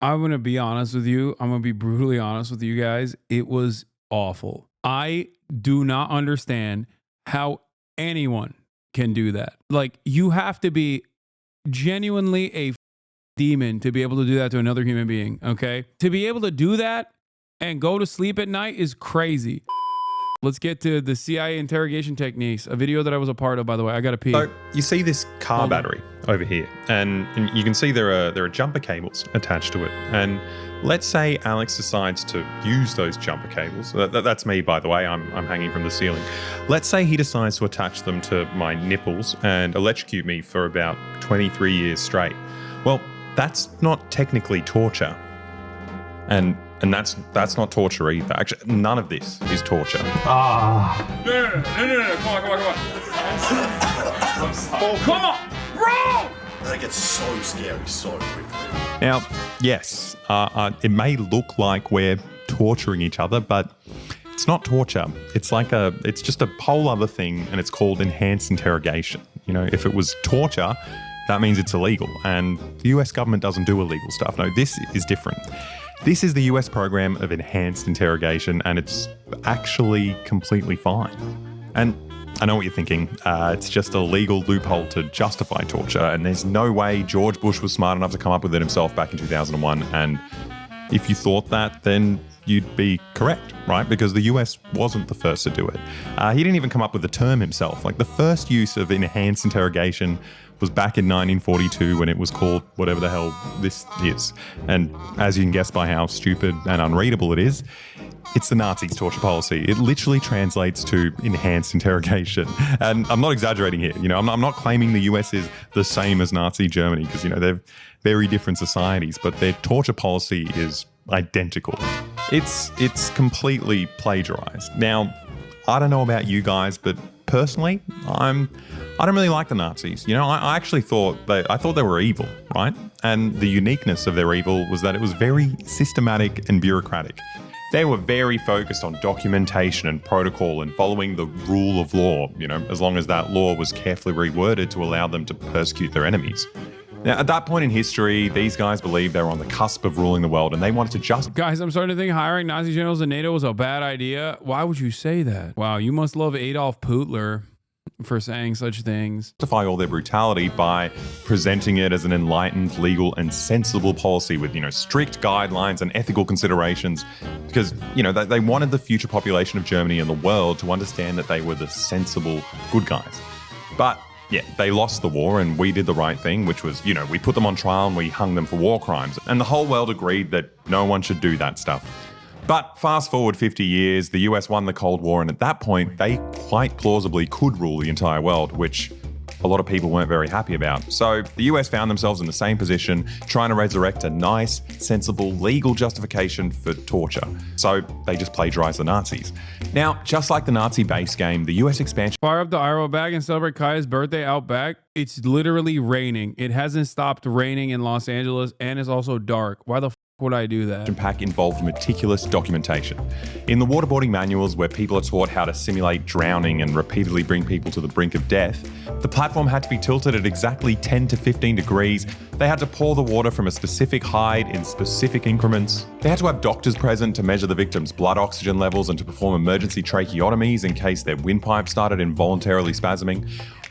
I'm going to be honest with you. I'm going to be brutally honest with you guys. It was awful. I do not understand how anyone can do that. Like, you have to be genuinely a demon to be able to do that to another human being, okay? To be able to do that and go to sleep at night is crazy. Let's get to the CIA interrogation techniques, a video that I was a part of, by the way. I got to pee. So you see this car battery over here, and you can see there are jumper cables attached to it. And let's say Alex decides to use those jumper cables. That's me, by the way. I'm hanging from the ceiling. Let's say he decides to attach them to my nipples and electrocute me for about 23 years straight. Well, that's not technically torture. And that's not torture either. Actually, none of this is torture. No, come on. Oh, come on, bro! That gets so scary so quickly. Now, yes, it may look like we're torturing each other, but it's not torture. It's just a whole other thing, and it's called enhanced interrogation. You know, if it was torture, that means it's illegal, and the US government doesn't do illegal stuff. No, this is different. This is the US program of enhanced interrogation, and it's actually completely fine. And I know what you're thinking. It's just a legal loophole to justify torture, and there's no way George Bush was smart enough to come up with it himself back in 2001. And if you thought that, then you'd be correct, right? Because the US wasn't the first to do it. He didn't even come up with the term himself. Like, the first use of enhanced interrogation was back in 1942 when it was called whatever the hell this is. And as you can guess by how stupid and unreadable it is, it's the Nazis' torture policy. It literally translates to enhanced interrogation. And I'm not exaggerating here. You know, I'm not claiming the US is the same as Nazi Germany, because, you know, they're very different societies, but their torture policy is identical. It's completely plagiarized. Now, I don't know about you guys, but personally, I don't really like the Nazis. You know, I actually thought they were evil, right? And the uniqueness of their evil was that it was very systematic and bureaucratic. They were very focused on documentation and protocol and following the rule of law, you know, as long as that law was carefully reworded to allow them to persecute their enemies. Now, at that point in history, these guys believed they were on the cusp of ruling the world, and they wanted to just... Guys, I'm starting to think hiring Nazi generals in NATO was a bad idea. Why would you say that? Wow, you must love Adolf Hitler for saying such things. ...justify all their brutality by presenting it as an enlightened, legal, and sensible policy with, you know, strict guidelines and ethical considerations, because, you know, they wanted the future population of Germany and the world to understand that they were the sensible good guys. But yeah, they lost the war, and we did the right thing, which was, you know, we put them on trial and we hung them for war crimes. And the whole world agreed that no one should do that stuff. But fast forward 50 years, the US won the Cold War, and at that point, they quite plausibly could rule the entire world, which a lot of people weren't very happy about. So the US found themselves in the same position, trying to resurrect a nice, sensible, legal justification for torture. So they just plagiarized the Nazis. Now, just like the Nazi base game, the US expansion... Fire up the Iowa bag and celebrate Kaya's birthday out back. It's literally raining. It hasn't stopped raining in Los Angeles, and it's also dark. Why the would I do that? Pack involved meticulous documentation. In the waterboarding manuals, where people are taught how to simulate drowning and repeatedly bring people to the brink of death, the platform had to be tilted at exactly 10 to 15 degrees. They had to pour the water from a specific height in specific increments. They had to have doctors present to measure the victim's blood oxygen levels and to perform emergency tracheotomies in case their windpipe started involuntarily spasming.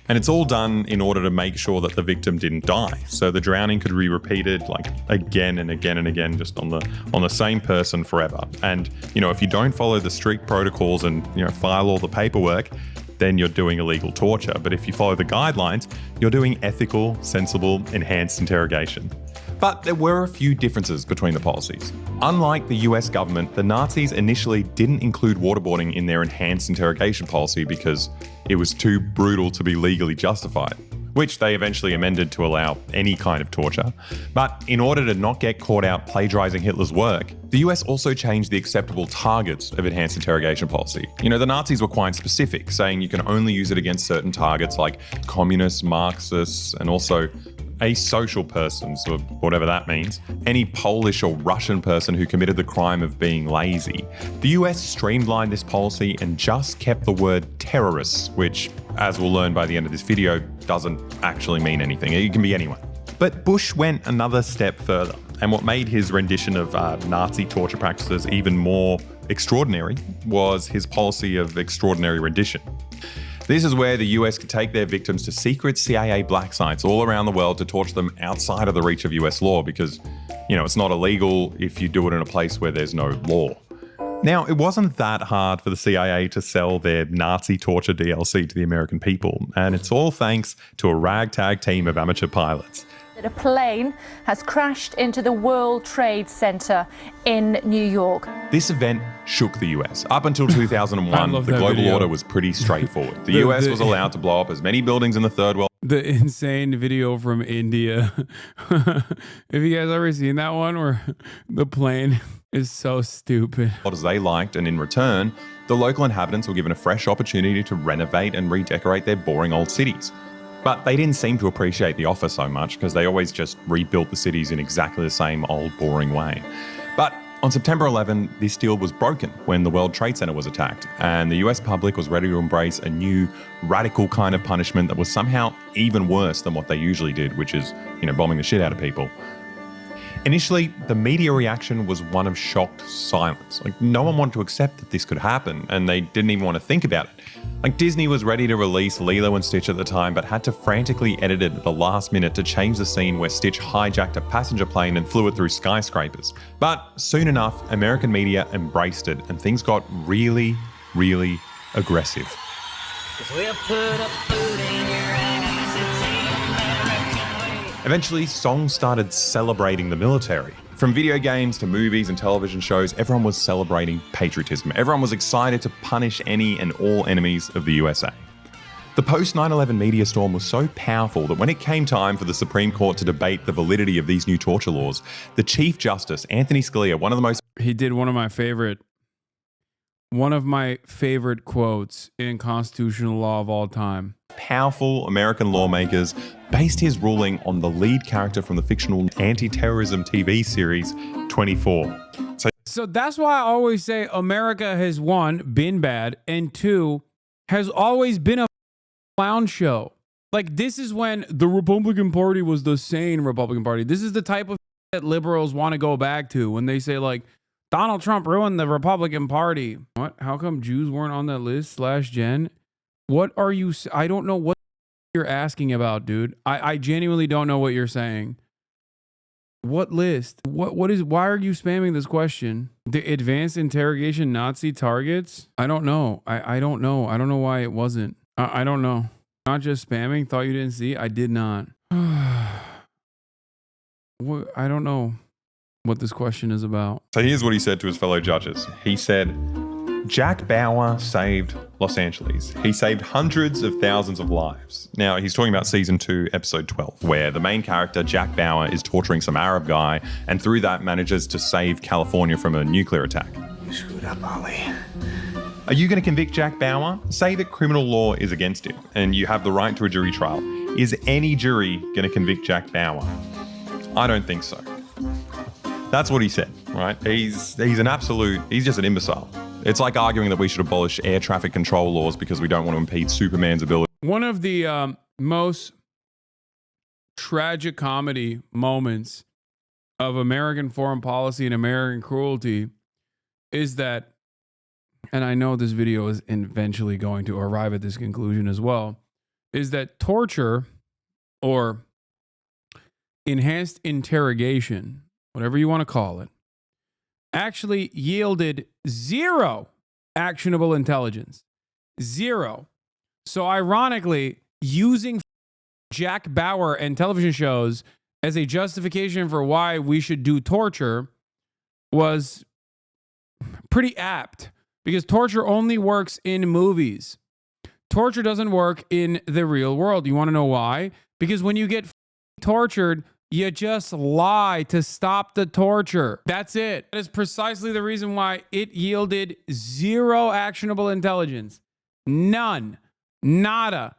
And it's all done in order to make sure that the victim didn't die. So the drowning could be repeated like again and again and again, just on the same person forever. And, you know, if you don't follow the strict protocols and, you know, file all the paperwork, then you're doing illegal torture. But if you follow the guidelines, you're doing ethical, sensible, enhanced interrogation. But there were a few differences between the policies. Unlike the US government, the Nazis initially didn't include waterboarding in their enhanced interrogation policy because it was too brutal to be legally justified, which they eventually amended to allow any kind of torture. But in order to not get caught out plagiarizing Hitler's work, the US also changed the acceptable targets of enhanced interrogation policy. You know, the Nazis were quite specific, saying you can only use it against certain targets like communists, Marxists, and also asocial persons, or whatever that means, any Polish or Russian person who committed the crime of being lazy. The US streamlined this policy and just kept the word terrorists, which, as we'll learn by the end of this video, doesn't actually mean anything. It can be anyone. But Bush went another step further. And what made his rendition of Nazi torture practices even more extraordinary was his policy of extraordinary rendition. This is where the US could take their victims to secret CIA black sites all around the world to torture them outside of the reach of US law because, it's not illegal if you do it in a place where there's no law. Now, it wasn't that hard for the CIA to sell their Nazi torture DLC to the American people, and it's all thanks to a ragtag team of amateur pilots. A plane has crashed into the World Trade Center in New York. This event shook the US. Up until 2001, the global order was pretty straightforward. The US was allowed to blow up as many buildings in the third world. The insane video from India. Have you guys ever seen that one where the plane is so stupid? As they liked, and in return, the local inhabitants were given a fresh opportunity to renovate and redecorate their boring old cities. But they didn't seem to appreciate the offer so much because they always just rebuilt the cities in exactly the same old boring way. But on September 11, this deal was broken when the World Trade Center was attacked, and the US public was ready to embrace a new radical kind of punishment that was somehow even worse than what they usually did, which is, bombing the shit out of people. Initially, the media reaction was one of shocked silence. No one wanted to accept that this could happen, and they didn't even want to think about it. Disney was ready to release Lilo and Stitch at the time, but had to frantically edit it at the last minute to change the scene where Stitch hijacked a passenger plane and flew it through skyscrapers. But soon enough, American media embraced it, and things got really, really aggressive. Eventually, songs started celebrating the military. From video games to movies and television shows, everyone was celebrating patriotism. Everyone was excited to punish any and all enemies of the USA. The post-9/11 media storm was so powerful that when it came time for the Supreme Court to debate the validity of these new torture laws, the Chief Justice, Anthony Scalia, He did one of my favorite quotes in constitutional law of all time. Powerful American lawmakers based his ruling on the lead character from the fictional anti-terrorism TV series 24. So that's why I always say America has, one, been bad, and two, has always been a clown show. This is when the Republican Party was the sane Republican Party. This is the type of that liberals want to go back to when they say, Donald Trump ruined the Republican Party. What? How come Jews weren't on that list /Jen? What are you... I don't know what you're asking about, dude. I genuinely don't know what you're saying. What list? What is... Why are you spamming this question? The advanced interrogation Nazi targets? I don't know. I don't know. I don't know why it wasn't. I don't know. Not just spamming. Thought you didn't see? I did not. I don't know what this question is about. So here's what he said to his fellow judges. He said, Jack Bauer saved Los Angeles. He saved hundreds of thousands of lives. Now, he's talking about season 2, episode 12, where the main character, Jack Bauer, is torturing some Arab guy and through that manages to save California from a nuclear attack. You screwed up, Ollie. Are you going to convict Jack Bauer? Say that criminal law is against him and you have the right to a jury trial. Is any jury going to convict Jack Bauer? I don't think so. That's what he said, right? He's just an imbecile. It's like arguing that we should abolish air traffic control laws because we don't want to impede Superman's ability. One of the most tragic comedy moments of American foreign policy and American cruelty is that, and I know this video is eventually going to arrive at this conclusion as well, is that torture or enhanced interrogation, whatever you want to call it, actually yielded zero actionable intelligence. Zero. So ironically, using Jack Bauer and television shows as a justification for why we should do torture was pretty apt, because torture only works in movies. Torture doesn't work in the real world. You want to know why? Because when you get tortured, you just lie to stop the torture. That's it. That is precisely the reason why it yielded zero actionable intelligence. None. Nada.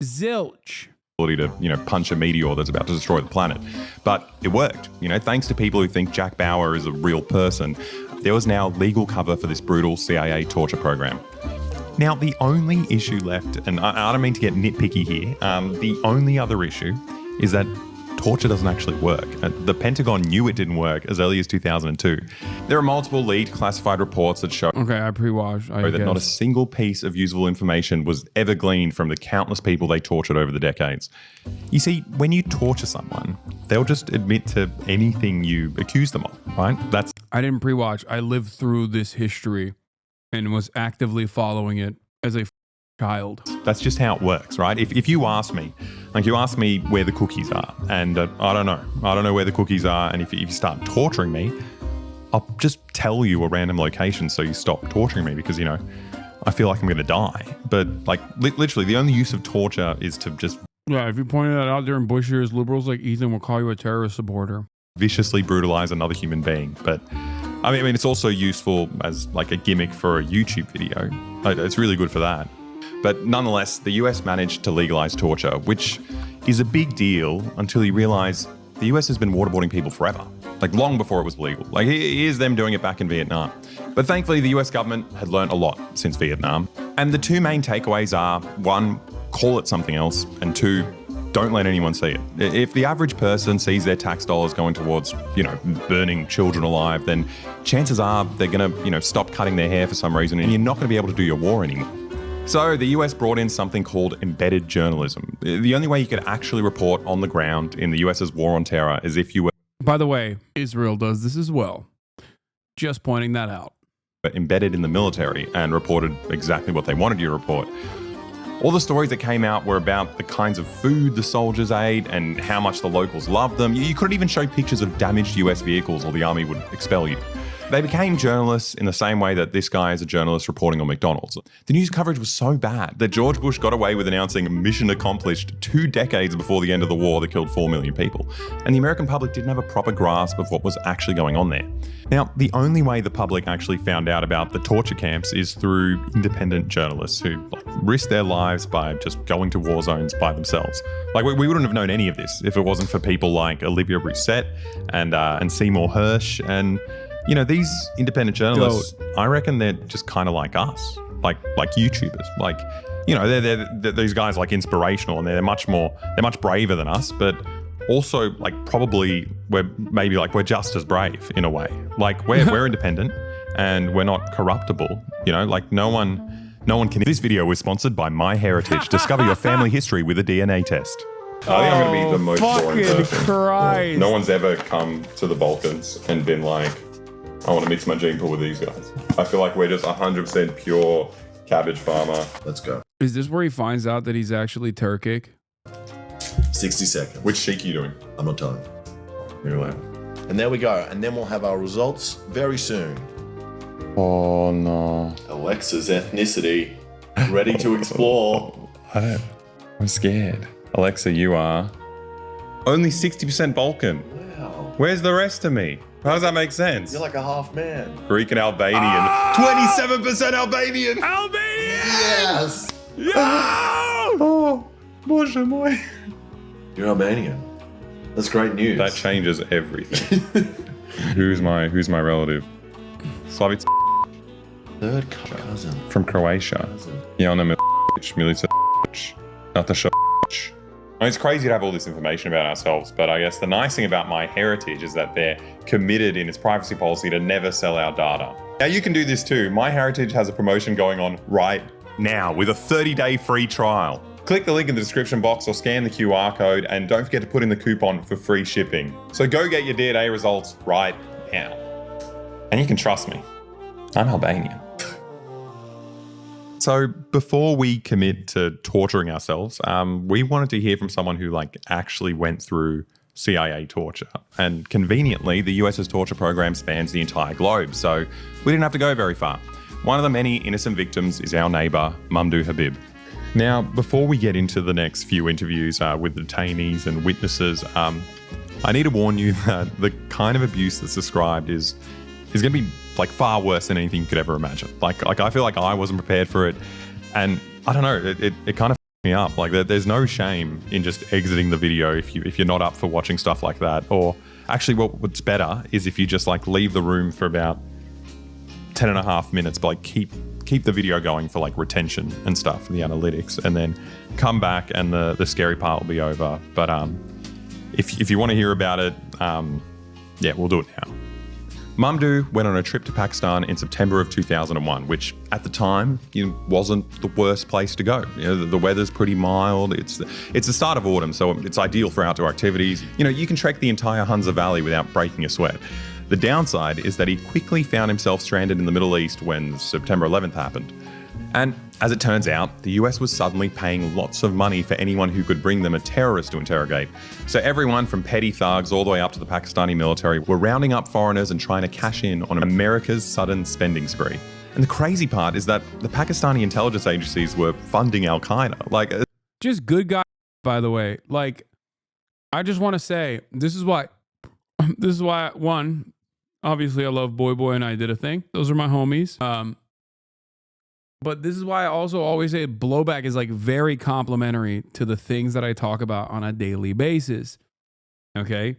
Zilch. To, punch a meteor that's about to destroy the planet. But it worked. Thanks to people who think Jack Bauer is a real person, there was now legal cover for this brutal CIA torture program. Now, the only issue left, and I don't mean to get nitpicky here, the only other issue is that torture doesn't actually work. The Pentagon knew it didn't work as early as 2002. There are multiple leaked classified reports that show Okay, I pre-watched. that not a single piece of usable information was ever gleaned from the countless people they tortured over the decades. You see, when you torture someone, they'll just admit to anything you accuse them of, right? I didn't pre-watch. I lived through this history and was actively following it as a child. That's just how it works, right? If you ask me, like you ask me where the cookies are, and I don't know where the cookies are, and if you start torturing me, I'll just tell you a random location so you stop torturing me because, I feel like I'm going to die. But like literally the only use of torture is to just... Yeah, if you pointed that out during Bush years, liberals like Ethan will call you a terrorist supporter. Viciously brutalize another human being. But I mean, it's also useful as like a gimmick for a YouTube video. It's really good for that. But nonetheless, the US managed to legalize torture, which is a big deal until you realize the US has been waterboarding people forever, like long before it was legal. Like here's them doing it back in Vietnam. But thankfully, the US government had learned a lot since Vietnam. And the two main takeaways are, one, call it something else, and two, don't let anyone see it. If the average person sees their tax dollars going towards, burning children alive, then chances are they're gonna, stop cutting their hair for some reason, and you're not gonna be able to do your war anymore. So the US brought in something called embedded journalism. The only way you could actually report on the ground in the US's war on terror is if you were... By the way, Israel does this as well. Just pointing that out. ...embedded in the military and reported exactly what they wanted you to report. All the stories that came out were about the kinds of food the soldiers ate and how much the locals loved them. You couldn't even show pictures of damaged US vehicles or the army would expel you. They became journalists in the same way that this guy is a journalist reporting on McDonald's. The news coverage was so bad that George Bush got away with announcing mission accomplished 2 decades before the end of the war that killed 4 million people. And the American public didn't have a proper grasp of what was actually going on there. Now, the only way the public actually found out about the torture camps is through independent journalists who risked their lives by just going to war zones by themselves. Like, we wouldn't have known any of this if it wasn't for people like Olivia Brissett and Seymour Hersh and... these independent journalists, I reckon they're just kind of like us, like YouTubers. Like, they're these guys like inspirational and they're much braver than us, but also like probably we're just as brave in a way. Like we're independent and we're not corruptible. Like no one can. This video was sponsored by MyHeritage. Discover your family history with a DNA test. I think I'm going to be the most boring person. Christ. No one's ever come to the Balkans and been like, I want to mix my gene pool with these guys. I feel like we're just 100% pure cabbage farmer. Let's go. Is this where he finds out that he's actually Turkic? 60 seconds. Which cheek are you doing? I'm not telling you. You're allowed. And there we go. And then we'll have our results very soon. Oh no. Alexa's ethnicity. Ready to explore. I'm scared. Alexa, you are only 60% Balkan. Wow. Where's the rest of me? How does that make sense? You're like a half man. Greek and Albanian. 27% Albanian. Albania! Yes! Oh, Boże moi. You're Albanian. That's great news. That changes everything. Who's my relative? Slavic Third cousin. from Croatia. Jana Milica, Natasha. It's crazy to have all this information about ourselves, but I guess the nice thing about MyHeritage is that they're committed in its privacy policy to never sell our data. Now you can do this too. MyHeritage has a promotion going on right now with a 30-day free trial. Click the link in the description box or scan the QR code and don't forget to put in the coupon for free shipping. So go get your DNA results right now. And you can trust me, I'm Albanian. So before we commit to torturing ourselves, we wanted to hear from someone who actually went through CIA torture. And conveniently, the US's torture program spans the entire globe, so we didn't have to go very far. One of the many innocent victims is our neighbour, Mamdouh Habib. Now, before we get into the next few interviews with detainees and witnesses, I need to warn you that the kind of abuse that's described is going to be far worse than anything you could ever imagine. Like I feel like I wasn't prepared for it, and I don't know, it kind of f***ed me up. Like there's no shame in just exiting the video if you're not up for watching stuff like that. Or actually, what's better is if you just leave the room for about 10.5 minutes, but keep the video going for retention and stuff for the analytics, and then come back and the scary part will be over. But If you want to hear about it, yeah, we'll do it now. Mamdouh went on a trip to Pakistan in September of 2001, which at the time wasn't the worst place to go. The weather's pretty mild. It's the start of autumn, so it's ideal for outdoor activities. You can trek the entire Hunza Valley without breaking a sweat. The downside is that he quickly found himself stranded in the Middle East when September 11th happened. And as it turns out, the US was suddenly paying lots of money for anyone who could bring them a terrorist to interrogate. So everyone from petty thugs all the way up to the Pakistani military were rounding up foreigners and trying to cash in on America's sudden spending spree. And the crazy part is that the Pakistani intelligence agencies were funding Al-Qaeda. Just good guy, by the way. I just want to say, this is why, one, obviously I love Boy Boy and I Did a Thing. Those are my homies. But this is why I also always say blowback is very complimentary to the things that I talk about on a daily basis. Okay?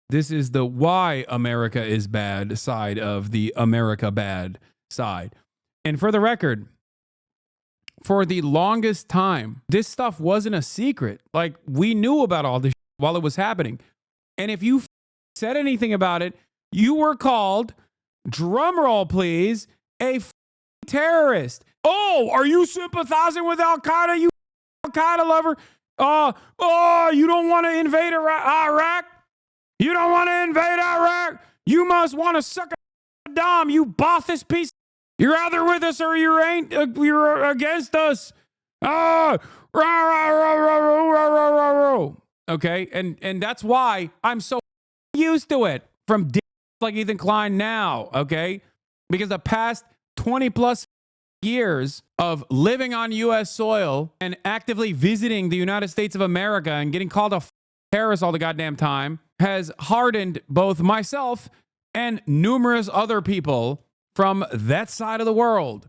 This is the why America is bad side of the America bad side. And for the record, for the longest time, this stuff wasn't a secret. We knew about all this while it was happening. And if you said anything about it, you were called, drumroll please, a terrorist. Oh, are you sympathizing with Al-Qaeda, you Al-Qaeda lover? You don't want to invade Iraq? You don't want to invade Iraq? You must want to suck a dom, you Baathist piece. You're either with us or you ain't. You're against us. Okay, and that's why I'm so used to it from like Ethan Klein now, okay? Because the past 20 plus years of living on U.S. soil and actively visiting the United States of America and getting called a terrorist all the goddamn time has hardened both myself and numerous other people from that side of the world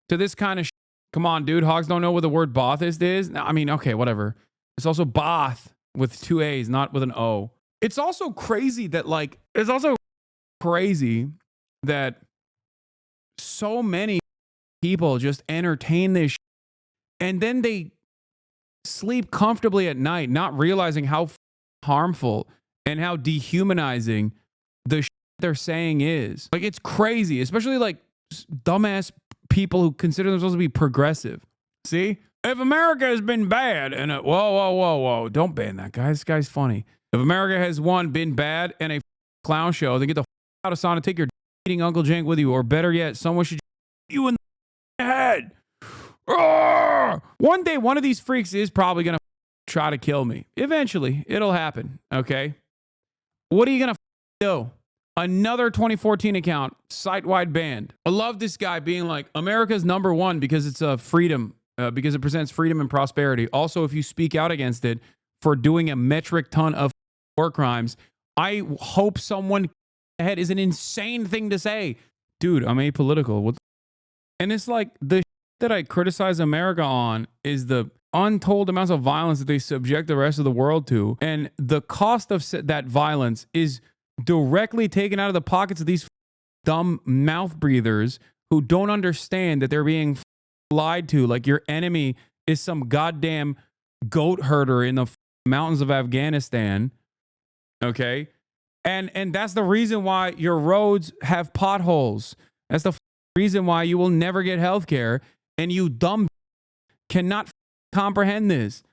to this kind of Come on, dude. Hogs don't know what the word Baathist is. I mean, okay, whatever. It's also Baath with two A's, not with an O. It's also crazy that so many people just entertain this and then they sleep comfortably at night, not realizing how harmful and how dehumanizing the they're saying is. It's crazy, especially dumbass people who consider themselves to be progressive. See? If America has been bad and whoa, don't ban that guy. This guy's funny. If America has been bad and a clown show, then get the out of Sana, take your eating Uncle Jank with you, or better yet, someone should you in the head. One day, one of these freaks is probably gonna try to kill me. Eventually, it'll happen. Okay. What are you gonna do? Another 2014 account, site-wide banned. I love this guy being like, America's number one because it's a freedom, because it presents freedom and prosperity. Also, if you speak out against it for doing a metric ton of war crimes, I hope someone ahead is an insane thing to say. Dude, I'm apolitical. And it's the that I criticize America on is the untold amounts of violence that they subject the rest of the world to. And the cost of that violence is directly taken out of the pockets of these dumb mouth breathers who don't understand that they're being lied to. Like your enemy is some goddamn goat herder in the mountains of Afghanistan. Okay. And that's the reason why your roads have potholes. That's the reason why you will never get health care. And you dumb cannot comprehend this.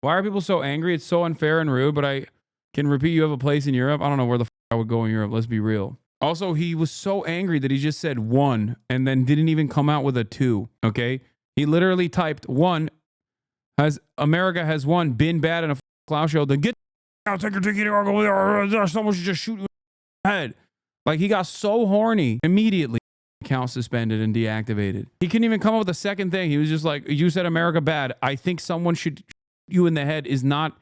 Why are people so angry? It's so unfair and rude, but I can repeat, you have a place in Europe. I don't know where the I would go in Europe. Let's be real. Also, he was so angry that he just said 1 and then didn't even come out with a 2. Okay. He literally typed 1 America has been bad in a clown show. Then get out, take your ticket, or someone should just shoot you in the head. He got so horny immediately. Account suspended and deactivated. He couldn't even come up with a second thing. He was just like, you said America bad. I think someone should shoot you in the head is not,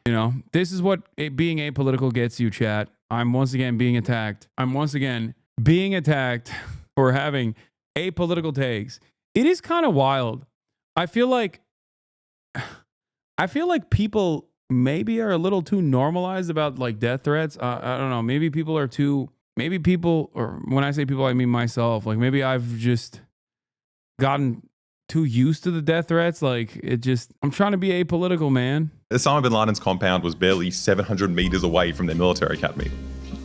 this is what being apolitical gets you, chat. I'm once again being attacked. For having apolitical takes. It is kind of wild. I feel like people maybe are a little too normalized about death threats. I don't know. Maybe people, or when I say people, I mean myself. Maybe I've just gotten too used to the death threats. Like, I'm trying to be apolitical, man. Osama bin Laden's compound was barely 700 meters away from their military academy.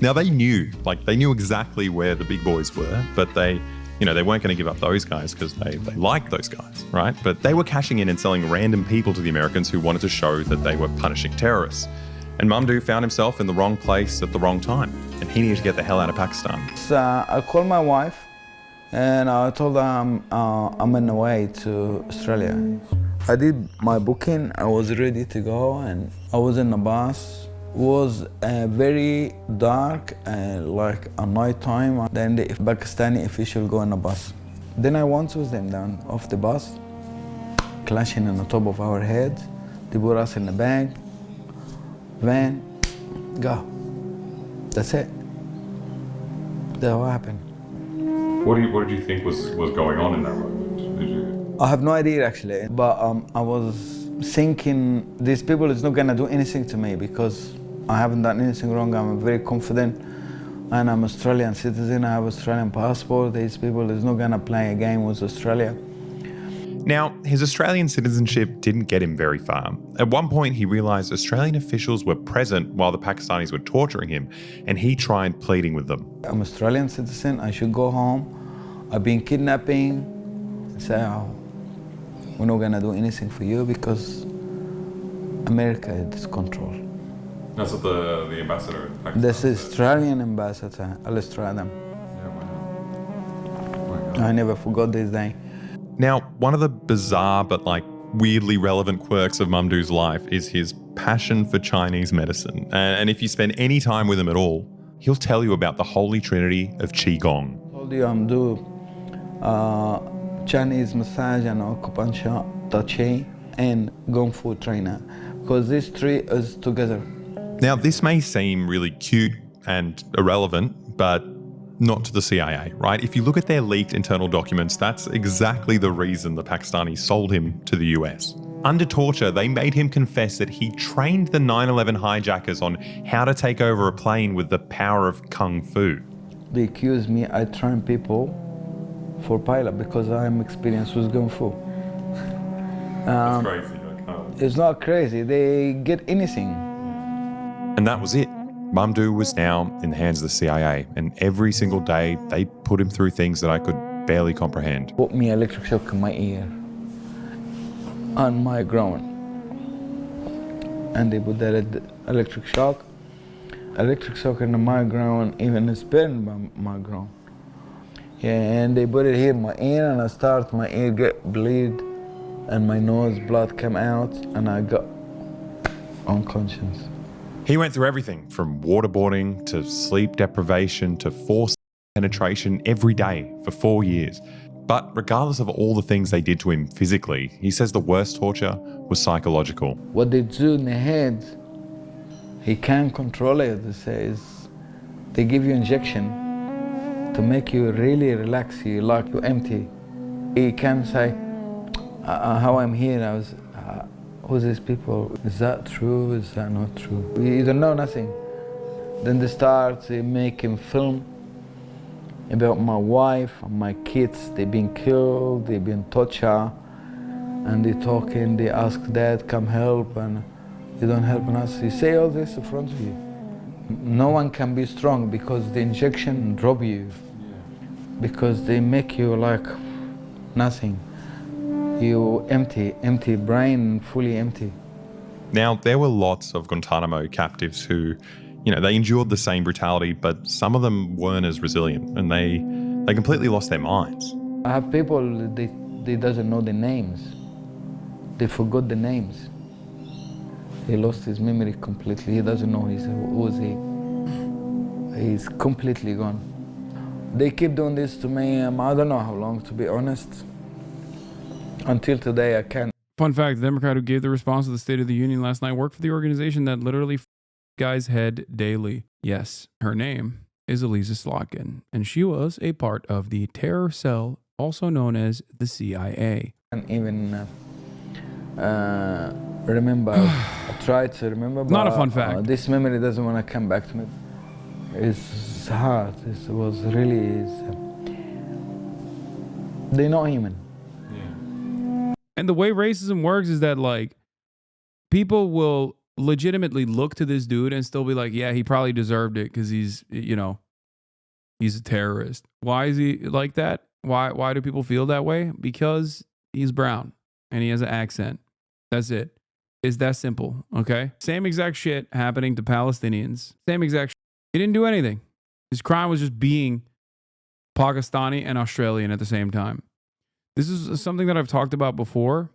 Now they knew exactly where the big boys were, but they weren't going to give up those guys because they liked those guys, right? But they were cashing in and selling random people to the Americans who wanted to show that they were punishing terrorists. And Mamdouh found himself in the wrong place at the wrong time, and he needed to get the hell out of Pakistan. So I called my wife, and I told her I'm on the way to Australia. I did my booking, I was ready to go, and I was in the bus. It was very dark, like a night time. Then the Pakistani official go on the bus. Then I once was them down off the bus, clashing on the top of our heads. They put us in the bag, van, go. That's it. That's what happened. What did you think was going on in that moment? I have no idea actually, but I was thinking these people is not gonna do anything to me because I haven't done anything wrong. I'm very confident, and I'm Australian citizen. I have Australian passport. These people is not gonna play a game with Australia. Now, his Australian citizenship didn't get him very far. At one point, he realised Australian officials were present while the Pakistanis were torturing him, and he tried pleading with them. I'm Australian citizen. I should go home. I've been kidnapping. Say, we're not gonna do anything for you because America is control. That's what the ambassador in Pakistan This is Australian ambassador, Al-Australian. I never forgot this day. Now, one of the bizarre but weirdly relevant quirks of Mamdouh's life is his passion for Chinese medicine. And if you spend any time with him at all, he'll tell you about the holy trinity of Qigong. I told you I'm doing Chinese massage and acupuncture, Tai Chi, and Kung Fu trainer, because these three is together. Now, this may seem really cute and irrelevant, but not to the CIA, right? If you look at their leaked internal documents, that's exactly the reason the Pakistanis sold him to the US. Under torture, they made him confess that he trained the 9/11 hijackers on how to take over a plane with the power of Kung Fu. They accuse me I train people for pilot because I'm experienced with Kung Fu. That's crazy. It's not crazy, they get anything. And that was it. Mamdouh was now in the hands of the CIA, and every single day they put him through things that I could barely comprehend. Put me electric shock in my ear, on my groin. And they put that electric shock in my groin, even it's burned my groin. Yeah, and they put it here in my ear, and I start my ear get bleed, and my nose blood come out, and I got unconscious. He went through everything from waterboarding to sleep deprivation to forced penetration every day for 4 years. But regardless of all the things they did to him physically, he says the worst torture was psychological. What they do in the head, he can't control it. They say they give you injection to make you really relax, you like you empty. He can't say, how I'm here, I was, who's these people? Is that true? Is that not true? You don't know nothing. Then they make him film about my wife and my kids. They've been killed, they've been tortured, and they talking, they ask dad, come help, and you don't help us. You say all this in front of you. No one can be strong because the injection drop you. Because they make you like nothing. You empty brain, fully empty. Now, there were lots of Guantanamo captives who, they endured the same brutality, but some of them weren't as resilient, and they completely lost their minds. I have people, they doesn't know the names. They forgot the names. He lost his memory completely. He doesn't know who is he. He's completely gone. They keep doing this to me, I don't know how long, to be honest. Until today, I can't. Fun fact, the Democrat who gave the response to the State of the Union last night worked for the organization that literally guys' head daily. Yes, her name is Elisa Slotkin, and she was a part of the terror cell, also known as the CIA. And even remember, I tried to remember, but not a fun fact. This memory doesn't want to come back to me. It's hard. It was really. They're not human. And the way racism works is that like people will legitimately look to this dude and still be like, yeah, he probably deserved it because he's, you know, he's a terrorist. Why is he like that? Why do people feel that way? Because he's brown and he has an accent. That's it. It's that simple, okay? Same exact shit happening to Palestinians. Same exact shit. He didn't do anything. His crime was just being Pakistani and Australian at the same time. This is something that I've talked about before,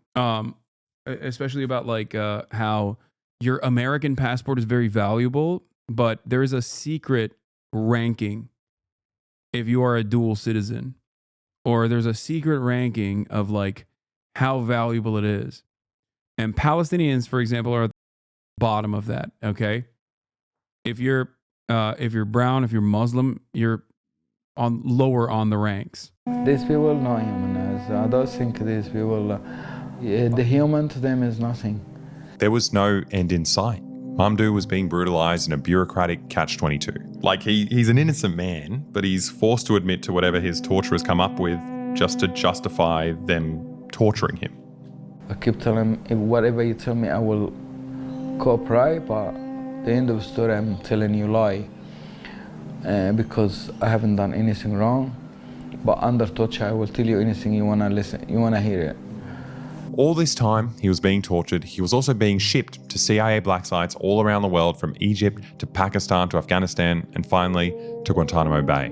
especially about like how your American passport is very valuable, but there is a secret ranking if you are a dual citizen, or there's a secret ranking of like how valuable it is. And Palestinians, for example, are at the bottom of that. Okay, if you're brown, if you're Muslim, you're lower on the ranks. These people know humanize. I don't think these people, the human to them is nothing. There was no end in sight. Mamdouh was being brutalised in a bureaucratic catch-22. Like he's an innocent man, but he's forced to admit to whatever his torturers come up with just to justify them torturing him. I keep telling him, whatever you tell me, I will cooperate, but at the end of the story, I'm telling you lie. Because I haven't done anything wrong, but under torture, I will tell you anything you wanna listen, you wanna hear it. All this time he was being tortured, he was also being shipped to CIA black sites all around the world, from Egypt to Pakistan to Afghanistan, and finally to Guantanamo Bay.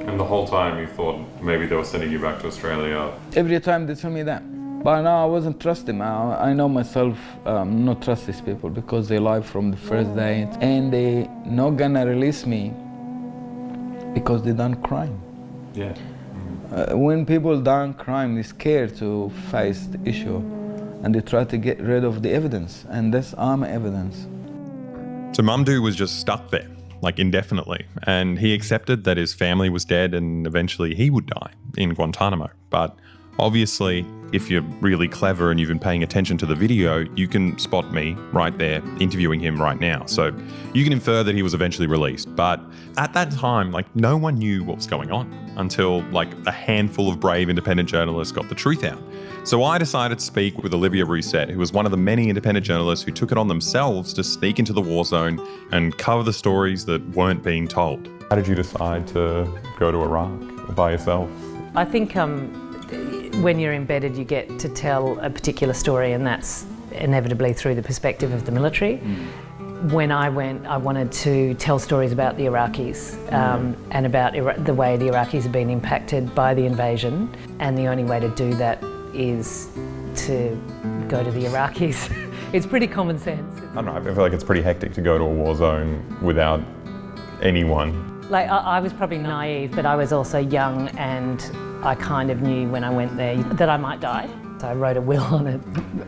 And the whole time you thought maybe they were sending you back to Australia? Every time they tell me that. But now I wasn't trusting. I know myself not trust these people because they lie from the first day. And they not gonna release me because they done crime. Yeah. When people done crime, they're scared to face the issue and they try to get rid of the evidence, and that's arm evidence. So Mamdouh was just stuck there, like indefinitely, and he accepted that his family was dead and eventually he would die in Guantanamo. But obviously, if you're really clever and you've been paying attention to the video, you can spot me right there interviewing him right now. So you can infer that he was eventually released. But at that time, like, no one knew what was going on until like a handful of brave independent journalists got the truth out. So I decided to speak with Olivia Rousset, who was one of the many independent journalists who took it on themselves to sneak into the war zone and cover the stories that weren't being told. How did you decide to go to Iraq by yourself? I think when you're embedded, you get to tell a particular story, and that's inevitably through the perspective of the military. When I went, I wanted to tell stories about the Iraqis and about the way the Iraqis have been impacted by the invasion, and the only way to do that is to go to the Iraqis. It's pretty common sense. I don't know, I feel like it's pretty hectic to go to a war zone without anyone. Like, I was probably naive, but I was also young, and I kind of knew when I went there that I might die. So I wrote a will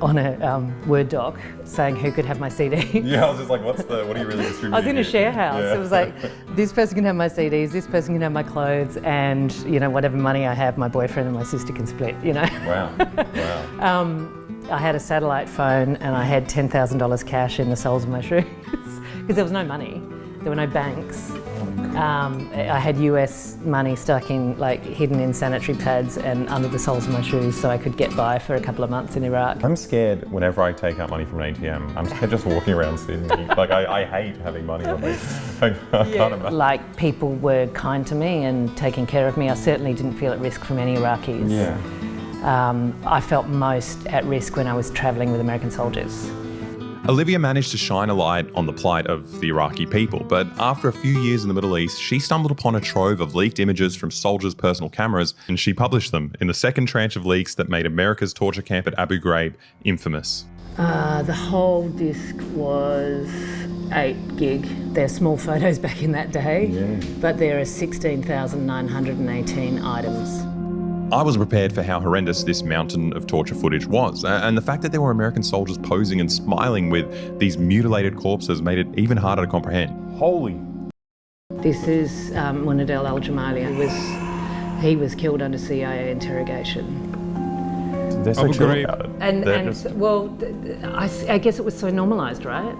on a Word doc saying who could have my CD. Yeah, I was just like, what are you really distributing? I was in a share house. Yeah. It was like, this person can have my CDs, this person can have my clothes, and whatever money I have, my boyfriend and my sister can split. Wow. I had a satellite phone and I had $10,000 cash in the soles of my shoes because there was no money. There were no banks. I had US money stuck in, hidden in sanitary pads and under the soles of my shoes, so I could get by for a couple of months in Iraq. I'm scared whenever I take out money from an ATM. I'm scared just walking around Sydney. I hate having money on me. I can't imagine. People were kind to me and taking care of me. I certainly didn't feel at risk from any Iraqis. Yeah. I felt most at risk when I was travelling with American soldiers. Olivia managed to shine a light on the plight of the Iraqi people, but after a few years in the Middle East, she stumbled upon a trove of leaked images from soldiers' personal cameras, and she published them in the second tranche of leaks that made America's torture camp at Abu Ghraib infamous. The whole disc was 8 gig. They're small photos back in that day, but there are 16,918 items. I was prepared for how horrendous this mountain of torture footage was, and the fact that there were American soldiers posing and smiling with these mutilated corpses made it even harder to comprehend. Holy. This is Munadel al-Jamali. He was killed under CIA interrogation. They're so chill about it. I guess it was so normalised, right?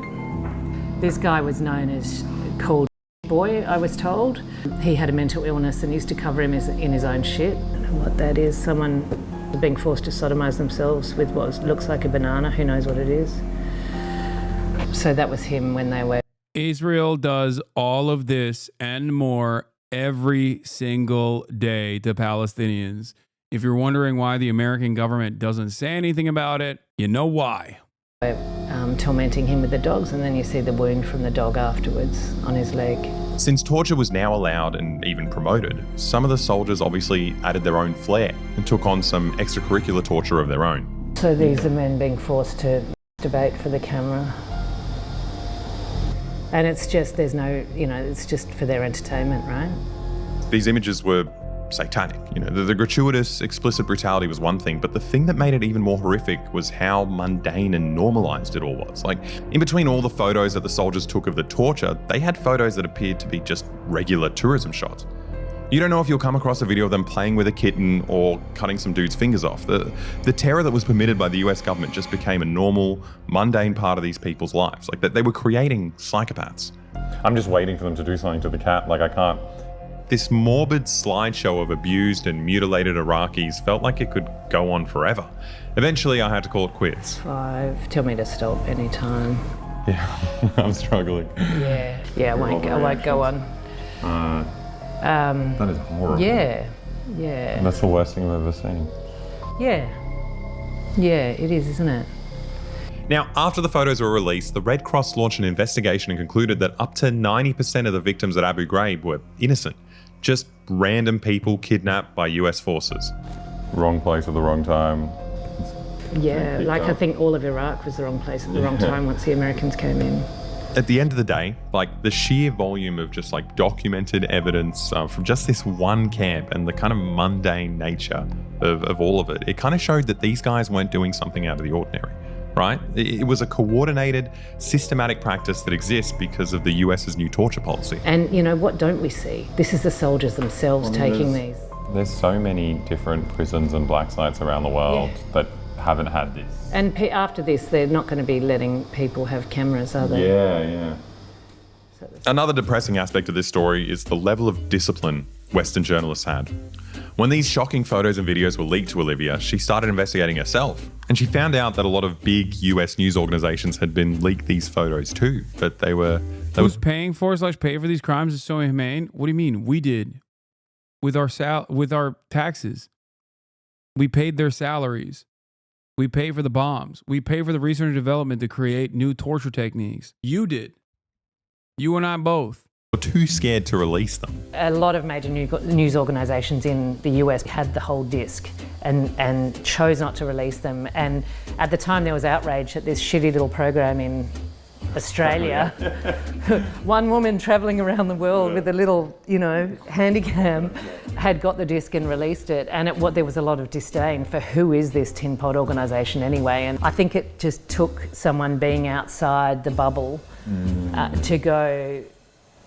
This guy was known as called boy, I was told. He had a mental illness and used to cover him in his own shit. I don't know what that is. Someone being forced to sodomise themselves with what looks like a banana, who knows what it is. So that was him when they were... Israel does all of this and more every single day to Palestinians. If you're wondering why the American government doesn't say anything about it, you know why. Tormenting him with the dogs, and then you see the wound from the dog afterwards on his leg. Since torture was now allowed and even promoted, some of the soldiers obviously added their own flair and took on some extracurricular torture of their own. So these are men being forced to debate for the camera. And it's just, there's no, it's just for their entertainment, right? These images were satanic. The gratuitous, explicit brutality was one thing, but the thing that made it even more horrific was how mundane and normalized it all was. Like, in between all the photos that the soldiers took of the torture, they had photos that appeared to be just regular tourism shots. You don't know if you'll come across a video of them playing with a kitten or cutting some dude's fingers off. The terror that was permitted by the US government just became a normal, mundane part of these people's lives. Like, that they were creating psychopaths. I'm just waiting for them to do something to the cat. Like, I can't. This morbid slideshow of abused and mutilated Iraqis felt like it could go on forever. Eventually, I had to call it quits. 5. Tell me to stop anytime. Yeah, I'm struggling. Yeah, I won't go on. That is horrible. Yeah. That's the worst thing I've ever seen. Yeah, it is, isn't it? Now, after the photos were released, the Red Cross launched an investigation and concluded that up to 90% of the victims at Abu Ghraib were innocent. Just random people kidnapped by US forces. Wrong place at the wrong time. Yeah, like I think all of Iraq was the wrong place at the wrong time once the Americans came in. At the end of the day, like, the sheer volume of just like documented evidence from just this one camp and the kind of mundane nature of all of it, it kind of showed that these guys weren't doing something out of the ordinary, right? It was a coordinated, systematic practice that exists because of the US's new torture policy. And what don't we see? This is the soldiers themselves taking these. There's so many different prisons and black sites around the world that haven't had this. And after this, they're not going to be letting people have cameras, are they? Yeah. Another depressing aspect of this story is the level of discipline Western journalists had. When these shocking photos and videos were leaked to Olivia, she started investigating herself, and she found out that a lot of big US news organizations had been leaked these photos too, but they were... Who's paying for / pay for these crimes is so inhumane? What do you mean? We did. With our taxes. We paid their salaries. We pay for the bombs. We pay for the research and development to create new torture techniques. You did. You and I both. Were too scared to release them. A lot of major news organisations in the US had the whole disc and chose not to release them. And at the time there was outrage at this shitty little program in Australia. One woman travelling around the world with a little, handycam had got the disc and released it, and there was a lot of disdain for who is this tin pot organisation anyway. And I think it just took someone being outside the bubble to go,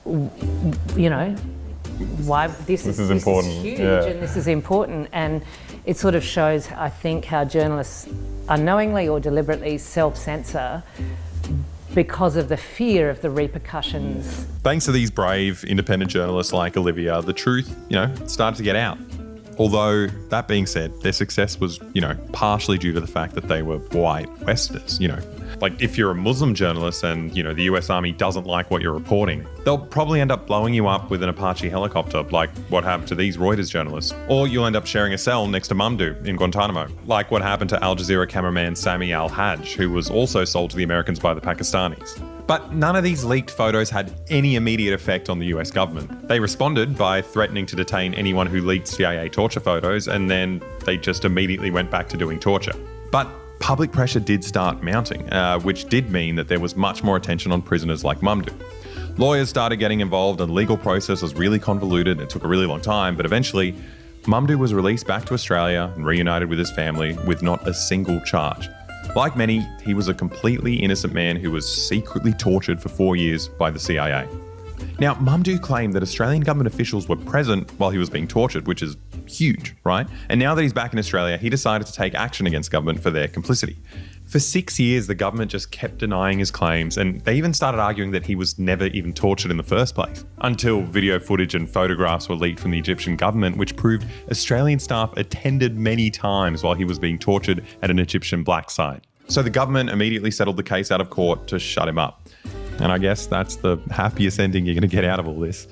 why this is important. Huge, yeah. And this is important, and it sort of shows, I think, how journalists unknowingly or deliberately self-censor because of the fear of the repercussions. Thanks to these brave, independent journalists like Olivia, the truth, started to get out. Although, that being said, their success was, partially due to the fact that they were white Westerners, Like, if you're a Muslim journalist and, the US Army doesn't like what you're reporting, they'll probably end up blowing you up with an Apache helicopter, like what happened to these Reuters journalists. Or you'll end up sharing a cell next to Mamdouh in Guantanamo, like what happened to Al Jazeera cameraman Sami al-Hajj, who was also sold to the Americans by the Pakistanis. But none of these leaked photos had any immediate effect on the US government. They responded by threatening to detain anyone who leaked CIA torture photos, and then they just immediately went back to doing torture. But public pressure did start mounting, which did mean that there was much more attention on prisoners like Mamdouh. Lawyers started getting involved, and the legal process was really convoluted. It took a really long time, but eventually Mamdouh was released back to Australia and reunited with his family with not a single charge. Like many, he was a completely innocent man who was secretly tortured for 4 years by the CIA. Now, Mamdouh claimed that Australian government officials were present while he was being tortured, which is huge, right? And now that he's back in Australia, he decided to take action against government for their complicity. For 6 years, the government just kept denying his claims, and they even started arguing that he was never even tortured in the first place. Until video footage and photographs were leaked from the Egyptian government, which proved Australian staff attended many times while he was being tortured at an Egyptian black site. So the government immediately settled the case out of court to shut him up. And I guess that's the happiest ending you're going to get out of all this.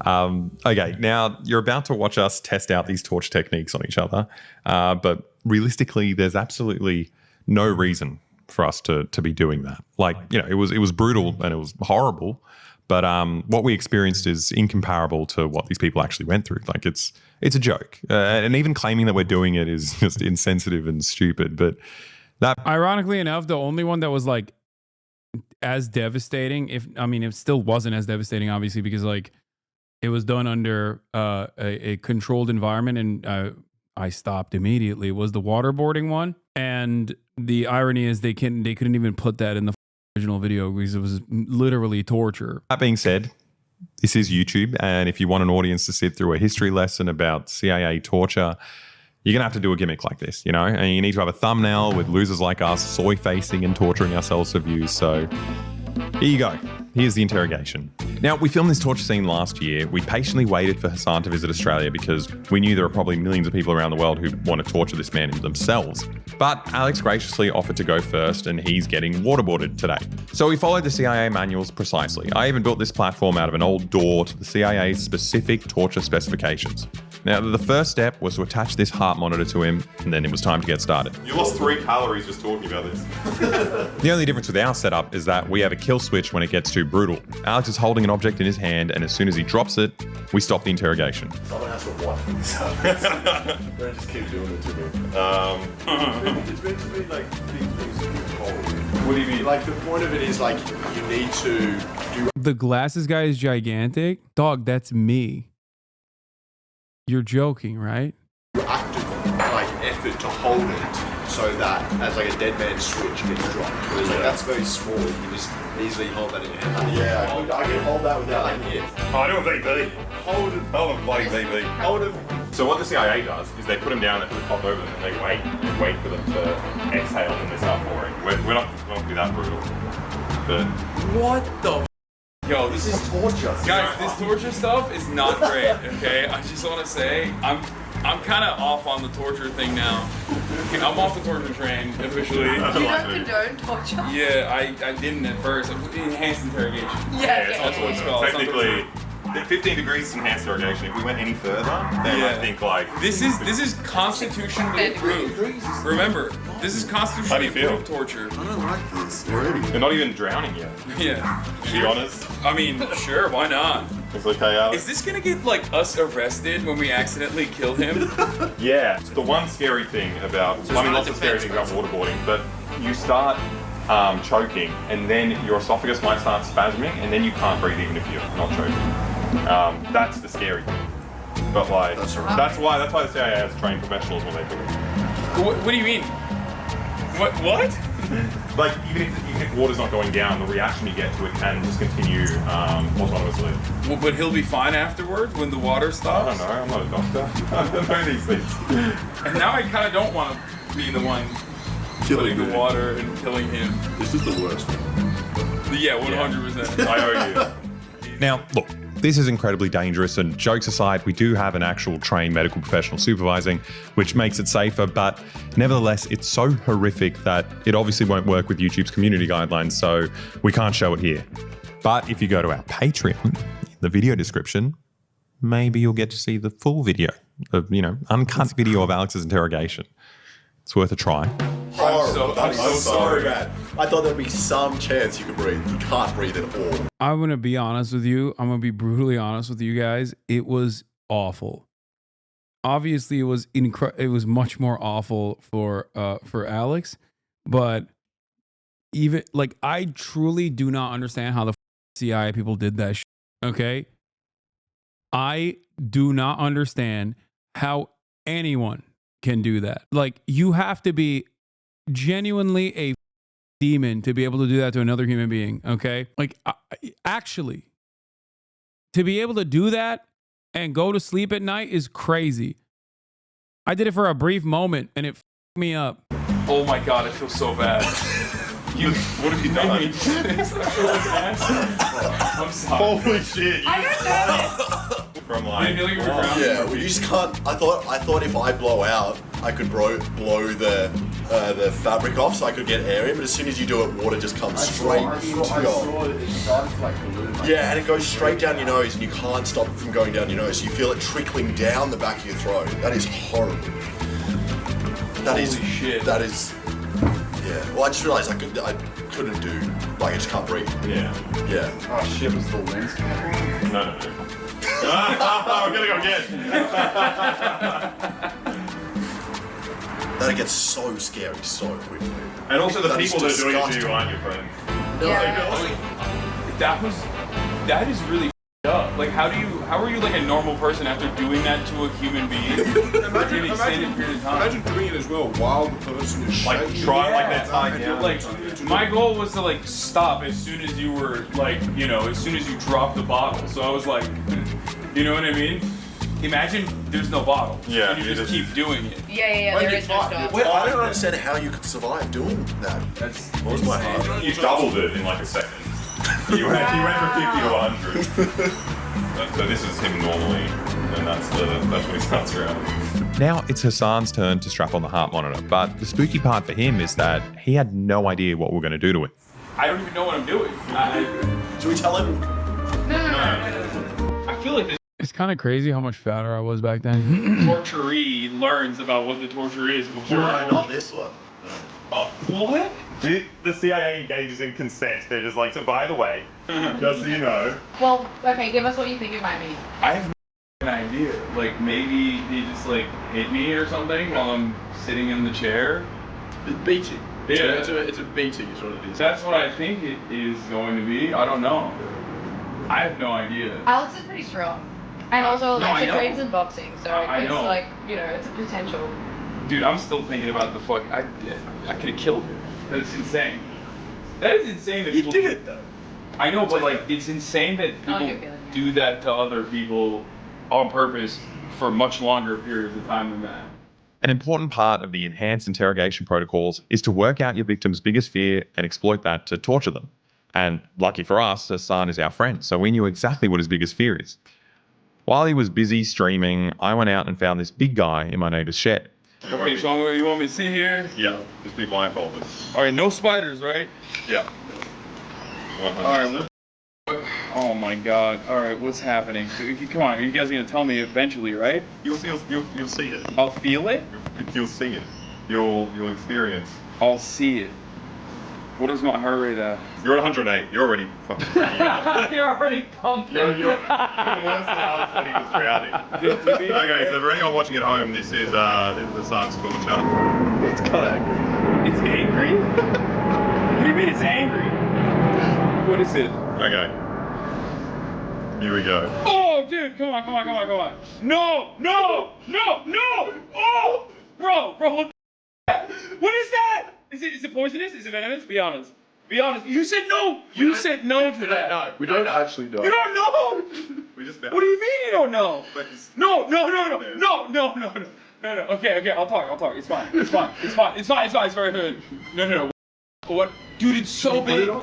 Okay, now you're about to watch us test out these torture techniques on each other, but realistically, there's absolutely no reason for us to be doing that. Like, you know, it was brutal and it was horrible, but what we experienced is incomparable to what these people actually went through. Like, it's a joke, and even claiming that we're doing it is just insensitive and stupid. But that, ironically enough, the only one that was like as devastating, it still wasn't as devastating, obviously, because like it was done under a controlled environment, and I stopped immediately, was the waterboarding one. And the irony is they couldn't even put that in the original video because it was literally torture. That being said, this is YouTube, and if you want an audience to sit through a history lesson about CIA torture, you're going to have to do a gimmick like this, you know? And you need to have a thumbnail with losers like us soy-facing and torturing ourselves for views. So here you go. Here's the interrogation. Now, we filmed this torture scene last year. We patiently waited for Hasan to visit Australia because we knew there are probably millions of people around the world who want to torture this man themselves. But Alex graciously offered to go first, and he's getting waterboarded today. So we followed the CIA manuals precisely. I even built this platform out of an old door to the CIA's specific torture specifications. Now, the first step was to attach this heart monitor to him, and then it was time to get started. You lost 3 calories just talking about this. The only difference with our setup is that we have a kill switch when it gets too brutal. Alex is holding an object in his hand, and as soon as he drops it, we stop the interrogation. Someone has to watch this up. Don't just keep doing it to me. It's meant to be like big things in your cold. What do you mean? Like, the point of it is like you need to do. The glasses guy is gigantic. Dog, that's me. You're joking, right? Active like effort to hold it so that as like a dead man's switch gets dropped. Whereas like that's very small. You can just easily hold that in your hand. Yeah, I can hold that without like here. Oh, I do a VB. Hold it. Hold a bloody VB. Hold it. So what the CIA does is they put them down, they put the top over them, and they wait for them to exhale, and they start pouring. We're not going to be that brutal. But What the? Yo, this is torture. Guys, this torture stuff is not great, okay? I just want to say, I'm kind of off on the torture thing now. I'm off the torture train, officially. You don't condone torture? Yeah, I didn't at first. Enhanced interrogation. Yeah, That's what it's called. technically, 15 degrees is enhanced interrogation. If we went any further, then I think like... This is constitutionally approved. Remember, this is constitutionally How do you feel? approved torture. I don't like this already. They're not even drowning yet, Yeah. to be honest. I mean, sure, why not? It's okay, Alex. Is this gonna get like us arrested when we accidentally kill him? Yeah, it's the one scary thing about, lots of scary things about waterboarding, but you start choking, and then your esophagus might start spasming, and then you can't breathe even if you're not choking. That's the scary thing. But like, that's why the CIA has trained professionals when they do it. What do you mean? What? Like, even if water's not going down, the reaction you get to it can just continue autonomously. Well, but he'll be fine afterward when the water I stops? don't know, I'm not a doctor. I don't know these things. And now I kind of don't want to be the one putting the water and killing him. This is the worst. Yeah, 100%. I owe you. Now, look, this is incredibly dangerous, and jokes aside, we do have an actual trained medical professional supervising, which makes it safer, but nevertheless, it's so horrific that it obviously won't work with YouTube's community guidelines, so we can't show it here. But if you go to our Patreon, in the video description, maybe you'll get to see the full video of, uncut video of Alex's interrogation. It's worth a try. I'm so sorry, man. I thought there'd be some chance you could breathe. You can't breathe at all. I'm going to be honest with you. I'm going to be brutally honest with you guys. It was awful. Obviously, it was much more awful for Alex, but even like I truly do not understand how the CIA people did that shit, okay? I do not understand how anyone can do that. Like, you have to be genuinely a demon to be able to do that to another human being, okay? Like, actually, to be able to do that and go to sleep at night is crazy. I did it for a brief moment and it fucked me up. Oh my god, I feel so bad. What have you done? I feel like an asshole. I'm sorry. Holy shit! I don't know this. From like, Yeah, well, you just can't. I thought if I blow out, I could blow the fabric off, so I could get air in. But as soon as you do it, water just comes straight into your. Yeah, and it goes straight down your nose, and you can't stop it from going down your nose. So you feel it trickling down the back of your throat. That is horrible. Holy shit. That is. Yeah. Well, I just realised I couldn't do. Like, I just can't breathe. Yeah. Yeah. Oh shit, was the lens? No. We're gonna go again. That gets so scary so quickly. And also the That people is that are doing it to disgusting. you aren't your friends. That is really f***ed up. Like, how are you like a normal person after doing that to a human being for an extended period of time? Imagine doing it as well while the person is Like shaking. try like that time down. Like, my goal was to like stop as soon as you were like, you know, as soon as you dropped the bottle. So I was like, you know what I mean? Imagine there's no bottle. Yeah, And you just keep doing it. Yeah, there is no stop. Wait, I don't understand how you could survive doing that. What was my heart? You doubled it in like a second. You went from 50 to 100. So this is him normally, and that's when he starts around. Now it's Hassan's turn to strap on the heart monitor, but the spooky part for him is that he had no idea what we're going to do to it. I don't even know what I'm doing. Should we tell him? I feel like this It's kind of crazy how much fatter I was back then. torturee learns about what the torture is before. Not this one. What? The CIA engages in consent. They're just like, so by the way, just so you know. Well, okay, give us what you think it might mean. I have no idea. Like, maybe he just like hit me or something while I'm sitting in the chair. It's beating. Yeah. It's a beating is what it is. That's what I think it is going to be. I don't know. I have no idea. Alex is pretty strong. And also, No, I like, she know. trains in boxing, so I it's know. like, you know, it's a potential. Dude, I'm still thinking about the fuck. I could have killed him. That's insane. That is insane that people did it though. I know, but like, it's insane that I people get feeling, yeah. do that to other people on purpose for much longer periods of time than that. An important part of the enhanced interrogation protocols is to work out your victim's biggest fear and exploit that to torture them. And lucky for us, Hassan is our friend, so we knew exactly what his biggest fear is. While he was busy streaming, I went out and found this big guy in my neighbor's shed. Okay, so you want me to see here? Yeah, just be blindfolded. All right, no spiders, right? Yeah. All right. Oh my God. All right, what's happening? Come on, you guys are gonna tell me eventually, right? You'll see it. I'll feel it. You'll see it. You'll experience. I'll see it. What is my heart rate at? You're at 108. You're already fucking. You're already pumping. You're worse than Alex when he was drowning. Okay, so for anyone watching at home, this is the Hassan's torture. It's kind of angry. It's angry? What do you mean it's angry? What is it? Okay. Here we go. Oh, dude, come on. No! Oh! Bro, what the What is that? Is it poisonous? Is it venomous? Be honest. You said no! You said no to that. No, we don't actually know. You don't know! We just What do you mean you don't know? No. Okay, I'll talk. It's fine. It's very good. No. What? Dude, it's so big. No.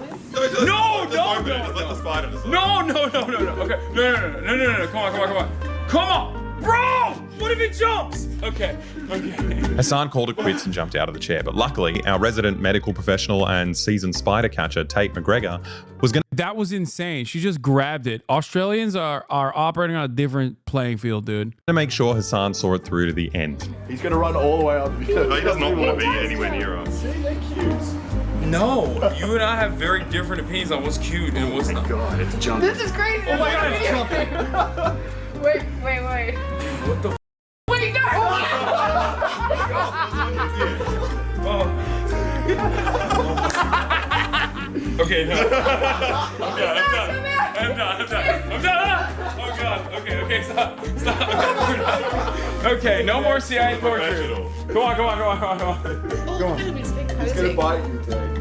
Just let the spider decide. No. Okay. No. Come on. Bro! What if it jumps? Okay. Hassan called it quits and jumped out of the chair, but luckily, our resident medical professional and seasoned spider catcher, Tate McGregor, was going That was insane. She just grabbed it. Australians are operating on a different playing field, dude. to make sure Hassan saw it through to the end. He's gonna run all the way up. No, he does not want to be anywhere near us. See, they're cute. No, you and I have very different opinions on what's cute and what's not. God, it's jumping. This is crazy. Oh my God, it's jumping. Wait. What the Wait, no! Okay, no. I'm done. Oh God. Okay, stop. Okay, no more CIA torture. Come on. He's gonna bite you, Dave.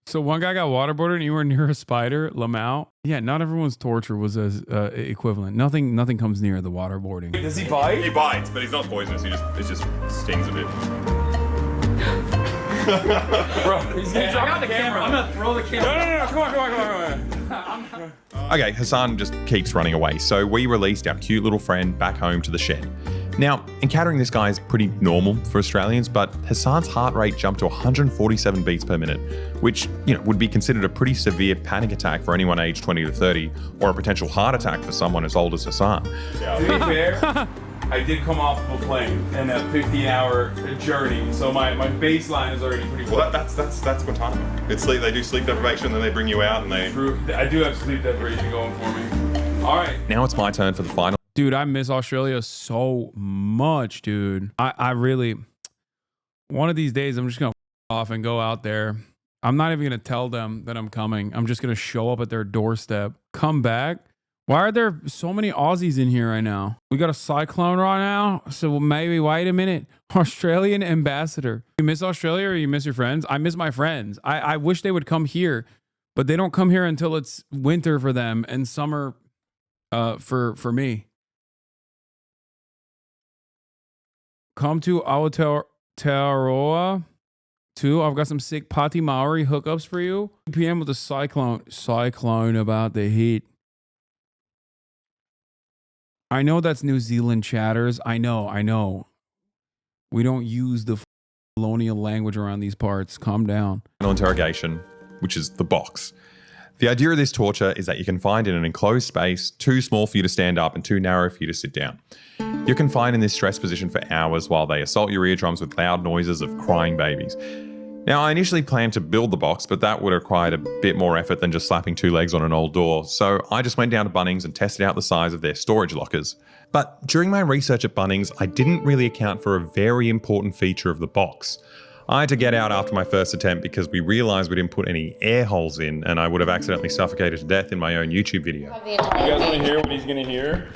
So one guy got waterboarded and you were near a spider, Lamau. Yeah, not everyone's torture was as equivalent. Nothing comes near the waterboarding. Does he bite? He bites, but he's not poisonous. It just stings a bit. Bro, he's gonna drop the camera. I'm gonna throw the camera. No, come on. Okay, Hasan just keeps running away, so we released our cute little friend back home to the shed. Now, encountering this guy is pretty normal for Australians, but Hasan's heart rate jumped to 147 beats per minute, which, would be considered a pretty severe panic attack for anyone aged 20 to 30, or a potential heart attack for someone as old as Hasan. To be fair, I did come off of a plane and a 15-hour journey, so my baseline is already pretty Well, that's Guantanamo. It's sleep. They do sleep deprivation, then they bring you out and they. True. I do have sleep deprivation going for me. All right. Now it's my turn for the final. Dude, I miss Australia so much, dude. I really, one of these days, I'm just going to off and go out there. I'm not even going to tell them that I'm coming. I'm just going to show up at their doorstep, come back. Why are there so many Aussies in here right now? We got a cyclone right now. So maybe, wait a minute. Australian ambassador. You miss Australia or you miss your friends? I miss my friends. I wish they would come here, but they don't come here until it's winter for them and summer for me. Come to Aotearoa 2. I've got some sick Pati Maori hookups for you. 2 p.m. with the cyclone about the heat. I know that's New Zealand chatters. I know. We don't use the colonial language around these parts. Calm down. Final interrogation, which is the box. The idea of this torture is that you can find in an enclosed space, too small for you to stand up and too narrow for you to sit down. You're confined in this stress position for hours while they assault your eardrums with loud noises of crying babies. Now, I initially planned to build the box, but that would have required a bit more effort than just slapping 2 legs on an old door, so I just went down to Bunnings and tested out the size of their storage lockers. But during my research at Bunnings, I didn't really account for a very important feature of the box. I had to get out after my first attempt because we realized we didn't put any air holes in, and I would have accidentally suffocated to death in my own YouTube video. You guys want to hear what he's going to hear?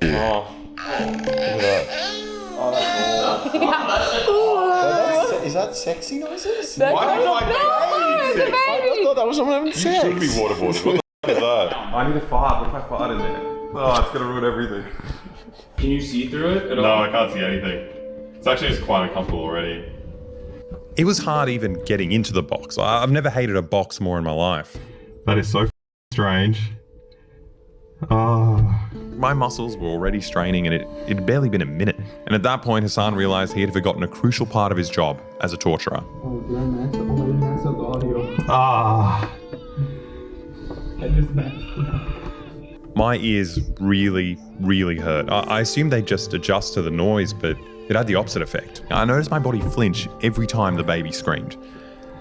Oh, look at that. Oh, that's cool. Is that sexy noises? Why do you find baby. I thought that was someone having sex. You should be waterboarded. What the f*** is that? I need to fart. What if I fart in there? Oh, it's gonna ruin everything. Can you see through it at all? No, I can't see anything. It's actually just quite uncomfortable already. It was hard even getting into the box. I've never hated a box more in my life. That is so strange. Oh. My muscles were already straining and it had barely been a minute. And at that point, Hasan realized he had forgotten a crucial part of his job as a torturer. Ah. My ears really, really hurt. I assumed they'd just adjust to the noise, but it had the opposite effect. I noticed my body flinch every time the baby screamed.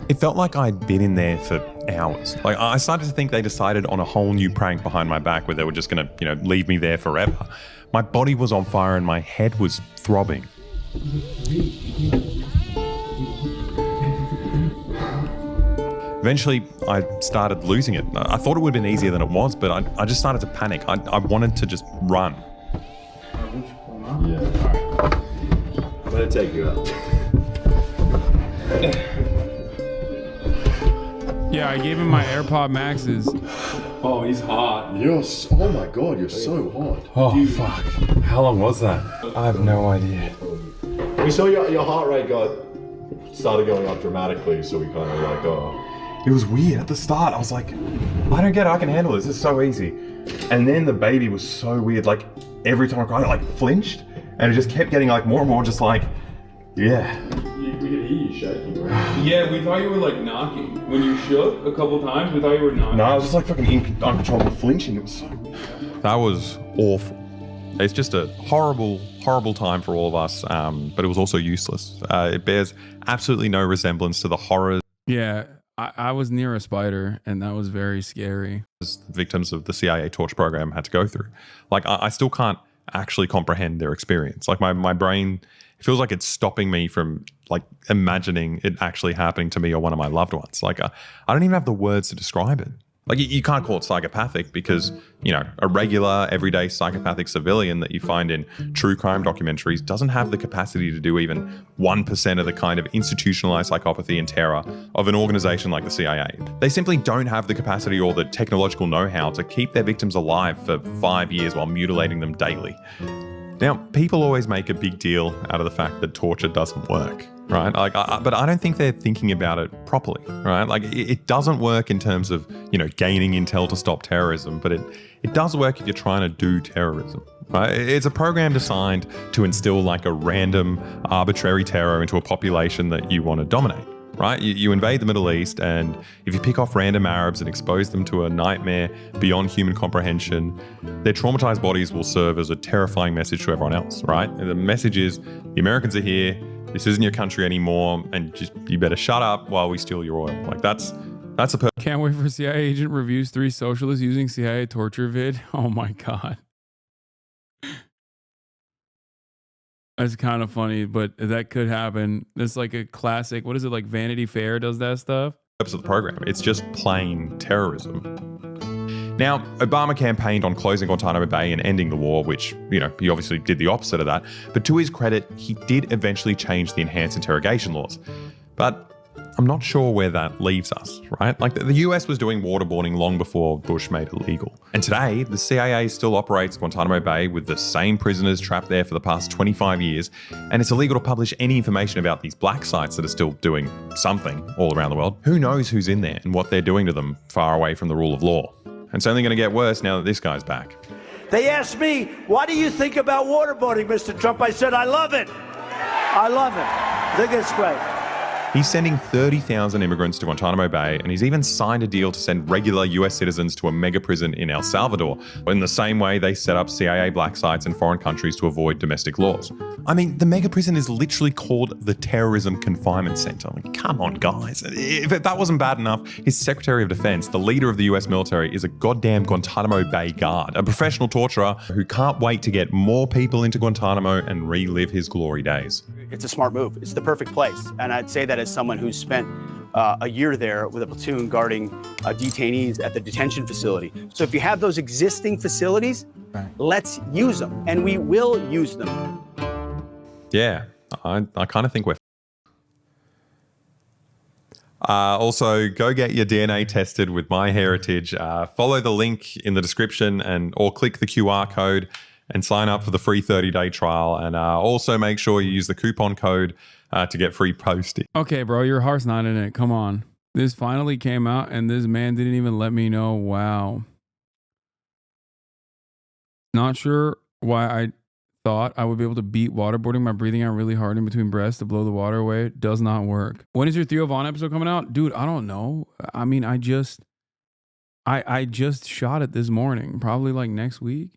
It felt like I'd been in there for hours. Like, I started to think they decided on a whole new prank behind my back where they were just gonna, leave me there forever. My body was on fire and my head was throbbing. Eventually, I started losing it. I thought it would have been easier than it was, but I just started to panic. I wanted to just run. Yeah. Alright. I'm gonna take you out. Yeah, I gave him my AirPod Maxes. Oh, he's hot. Oh my god, you're so hot. Oh, fuck. How long was that? I have no idea. We saw your heart rate started going up dramatically, so we kind of like, oh. It was weird at the start. I was like, I don't get it. I can handle this. This is so easy. And then the baby was so weird. Like, every time I cried, it like flinched. And it just kept getting like more and more just like, yeah. We could hear you shaking, right? Yeah, we thought you were like knocking. When you shook a couple times, we thought you were knocking. No, I was just like fucking uncontrollable flinching. It was so weird. That was awful. It's just a horrible, horrible time for all of us, but it was also useless. It bears absolutely no resemblance to the horrors. Yeah, I was near a spider, and that was very scary. Victims of the CIA torture program had to go through. Like, I still can't actually comprehend their experience. Like, my brain, it feels like it's stopping me from like imagining it actually happening to me or one of my loved ones. Like, I don't even have the words to describe it. Like, you can't call it psychopathic because, a regular, everyday psychopathic civilian that you find in true crime documentaries doesn't have the capacity to do even 1% of the kind of institutionalized psychopathy and terror of an organization like the CIA. They simply don't have the capacity or the technological know-how to keep their victims alive for 5 years while mutilating them daily. Now, people always make a big deal out of the fact that torture doesn't work, right? But I don't think they're thinking about it properly, right? Like, it doesn't work in terms of, gaining intel to stop terrorism, but it does work if you're trying to do terrorism, right? It's a program designed to instill like a random, arbitrary terror into a population that you want to dominate. Right? You invade the Middle East, and if you pick off random Arabs and expose them to a nightmare beyond human comprehension, their traumatized bodies will serve as a terrifying message to everyone else, right? And the message is, the Americans are here, this isn't your country anymore, and you better shut up while we steal your oil. Like, that's a Can't wait for CIA agent reviews 3 socialists using CIA torture vid. Oh my God. That's kind of funny, but that could happen. It's like a classic. What is it, like Vanity Fair does that stuff? purpose of the program. It's just plain terrorism. Now, Obama campaigned on closing Guantanamo Bay and ending the war, which, he obviously did the opposite of that. But to his credit, he did eventually change the enhanced interrogation laws. But I'm not sure where that leaves us, right? Like, the US was doing waterboarding long before Bush made it legal. And today, the CIA still operates Guantanamo Bay with the same prisoners trapped there for the past 25 years. And it's illegal to publish any information about these black sites that are still doing something all around the world. Who knows who's in there and what they're doing to them far away from the rule of law? And it's only going to get worse now that this guy's back. They asked me, what do you think about waterboarding, Mr. Trump? I said, I love it. I love it. I think it's great. He's sending 30,000 immigrants to Guantanamo Bay, and he's even signed a deal to send regular US citizens to a mega prison in El Salvador, in the same way they set up CIA black sites in foreign countries to avoid domestic laws. I mean, the mega prison is literally called the Terrorism Confinement Center. I mean, come on, guys. If that wasn't bad enough, his Secretary of Defense, the leader of the US military, is a goddamn Guantanamo Bay guard, a professional torturer who can't wait to get more people into Guantanamo and relive his glory days. It's a smart move. It's the perfect place. And I'd say that as someone who's spent a year there with a platoon guarding detainees at the detention facility. So if you have those existing facilities, let's use them. And we will use them. Yeah, I kind of think we're also, go get your DNA tested with MyHeritage. Follow the link in the description or click the QR code and sign up for the free 30-day trial. And also make sure you use the coupon code to get free posting. Okay, bro, your heart's not in it. Come on. This finally came out and this man didn't even let me know. Wow. Not sure why I thought I would be able to beat waterboarding by breathing out really hard in between breaths to blow the water away. It does not work. When is your Theo Vaughn episode coming out? Dude, I don't know. I mean, I just shot it this morning. Probably like next week.